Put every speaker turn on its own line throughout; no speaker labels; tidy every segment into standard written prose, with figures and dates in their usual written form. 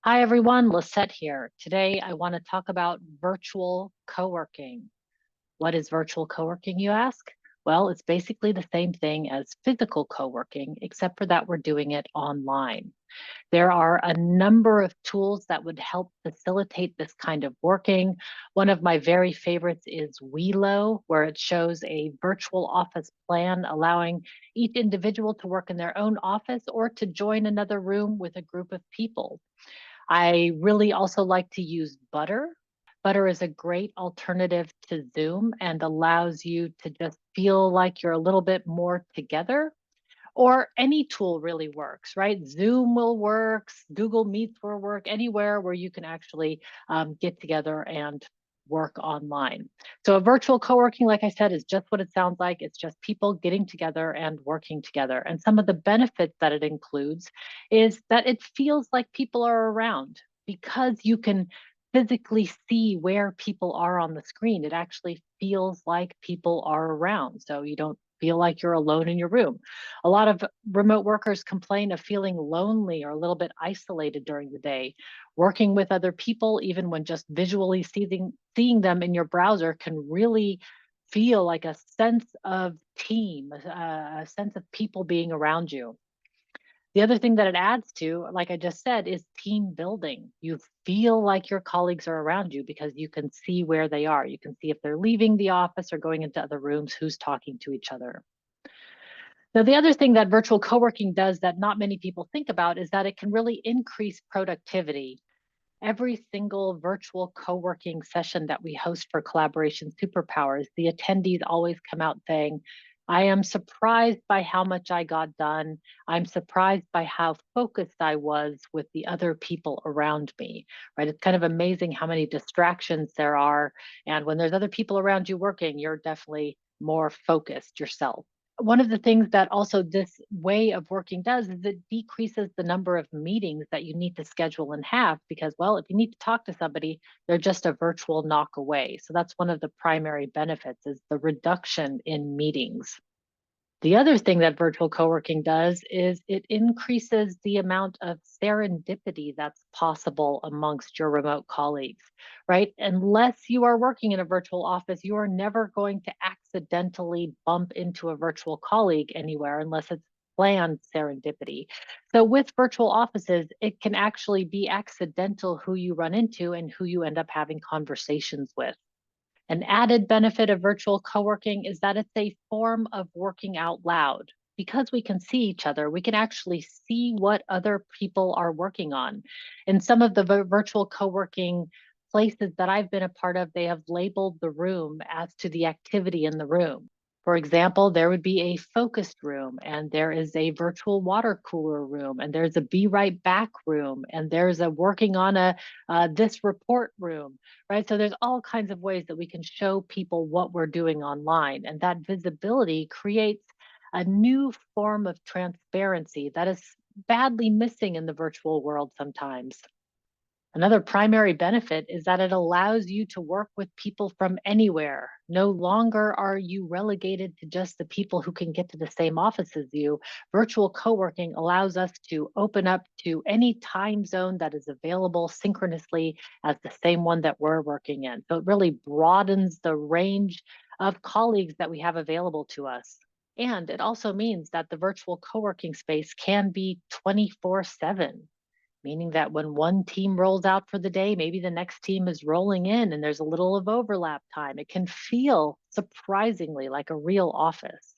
Hi everyone, Lisette here. Today I want to talk about virtual co-working. What is virtual co-working, you ask? Well, it's basically the same thing as physical co-working, except for that we're doing it online. There are a number of tools that would help facilitate this kind of working. One of my very favorites is Welo, where it shows a virtual office plan allowing each individual to work in their own office or to join another room with a group of people. I really also like to use Butter. Butter is a great alternative to Zoom and allows you to just feel like you're a little bit more together. Or any tool really works, right? Zoom will work, Google Meets will work, anywhere where you can actually get together and work online. So a virtual co-working, like I said, is just what it sounds like. It's just people getting together and working together. And some of the benefits that it includes is that it feels like people are around because you can physically see where people are on the screen. It actually feels like people are around. So you don't feel like you're alone in your room. A lot of remote workers complain of feeling lonely or a little bit isolated during the day. Working with other people, even when just visually seeing them in your browser, can really feel like a sense of team, a sense of people being around you. The other thing that it adds to, like I just said, is team building. You feel like your colleagues are around you because you can see where they are. You can see if they're leaving the office or going into other rooms, who's talking to each other. Now, the other thing that virtual co-working does that not many people think about is that it can really increase productivity. Every single virtual co-working session that we host for Collaboration Superpowers, the attendees always come out saying, I am surprised by how much I got done. I'm surprised by how focused I was with the other people around me, right? It's kind of amazing how many distractions there are. And when there's other people around you working, you're definitely more focused yourself. One of the things that also this way of working does is it decreases the number of meetings that you need to schedule in half because, well, if you need to talk to somebody, they're just a virtual knock away. So that's one of the primary benefits is the reduction in meetings. The other thing that virtual co-working does is it increases the amount of serendipity that's possible amongst your remote colleagues, right? Unless you are working in a virtual office, you are never going to accidentally bump into a virtual colleague anywhere unless it's planned serendipity. So with virtual offices, it can actually be accidental who you run into and who you end up having conversations with. An added benefit of virtual co-working is that it's a form of working out loud. Because we can see each other, we can actually see what other people are working on. In some of the virtual co-working places that I've been a part of, they have labeled the room as to the activity in the room. For example, there would be a focused room, and there is a virtual water cooler room, and there's a be right back room, and there's a working on a this report room, right? So there's all kinds of ways that we can show people what we're doing online, and that visibility creates a new form of transparency that is badly missing in the virtual world sometimes. Another primary benefit is that it allows you to work with people from anywhere. No longer are you relegated to just the people who can get to the same office as you. Virtual co-working allows us to open up to any time zone that is available synchronously as the same one that we're working in. So it really broadens the range of colleagues that we have available to us. And it also means that the virtual co-working space can be 24/7, meaning that when one team rolls out for the day, maybe the next team is rolling in and there's a little of overlap time. It can feel surprisingly like a real office.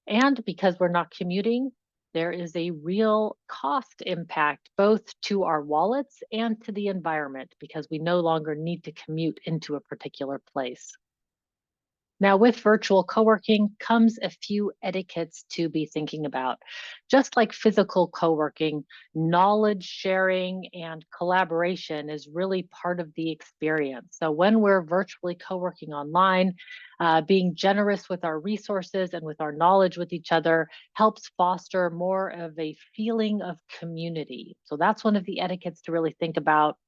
And because we're not commuting, there is a real cost impact both to our wallets and to the environment because we no longer need to commute into a particular place. Now, with virtual co-working comes a few etiquettes to be thinking about. Just like physical co-working, knowledge sharing and collaboration is really part of the experience. So when we're virtually co-working online, being generous with our resources and with our knowledge with each other helps foster more of a feeling of community. So that's one of the etiquettes to really think about.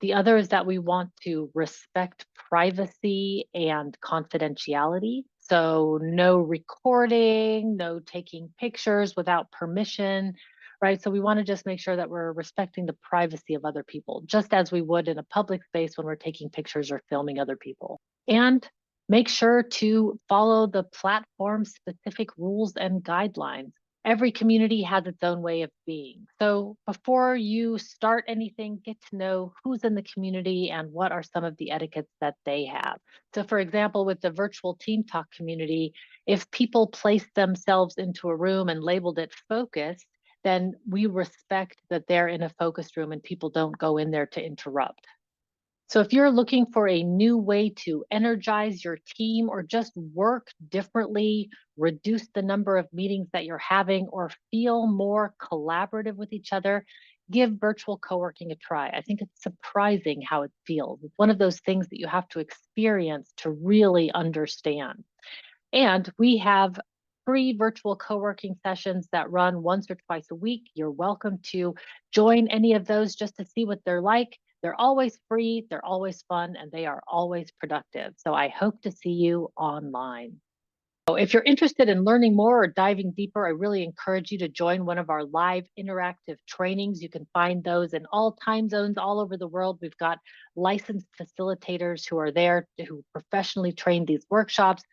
The other is that we want to respect privacy and confidentiality. So, no recording, no taking pictures without permission, right? So we want to just make sure that we're respecting the privacy of other people, just as we would in a public space when we're taking pictures or filming other people. And make sure to follow the platform specific rules and guidelines. Every community has its own way of being. So before you start anything, get to know who's in the community and what are some of the etiquettes that they have. So for example, with the virtual Team Talk community, if people place themselves into a room and labeled it focused, then we respect that they're in a focused room and people don't go in there to interrupt. So if you're looking for a new way to energize your team or just work differently, reduce the number of meetings that you're having, or feel more collaborative with each other, give virtual co-working a try. I think it's surprising how it feels. It's one of those things that you have to experience to really understand. And we have free virtual co-working sessions that run once or twice a week. You're welcome to join any of those just to see what they're like. They're always free, they're always fun, and they are always productive. So I hope to see you online. So if you're interested in learning more or diving deeper, I really encourage you to join one of our live interactive trainings. You can find those in all time zones all over the world. We've got licensed facilitators who are there who professionally train these workshops.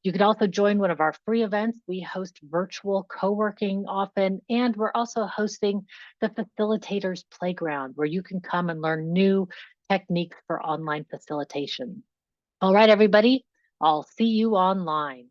You can also join one of our free events. We host virtual co-working often, and we're also hosting the Facilitators Playground, where you can come and learn new techniques for online facilitation. All right, everybody, I'll see you online.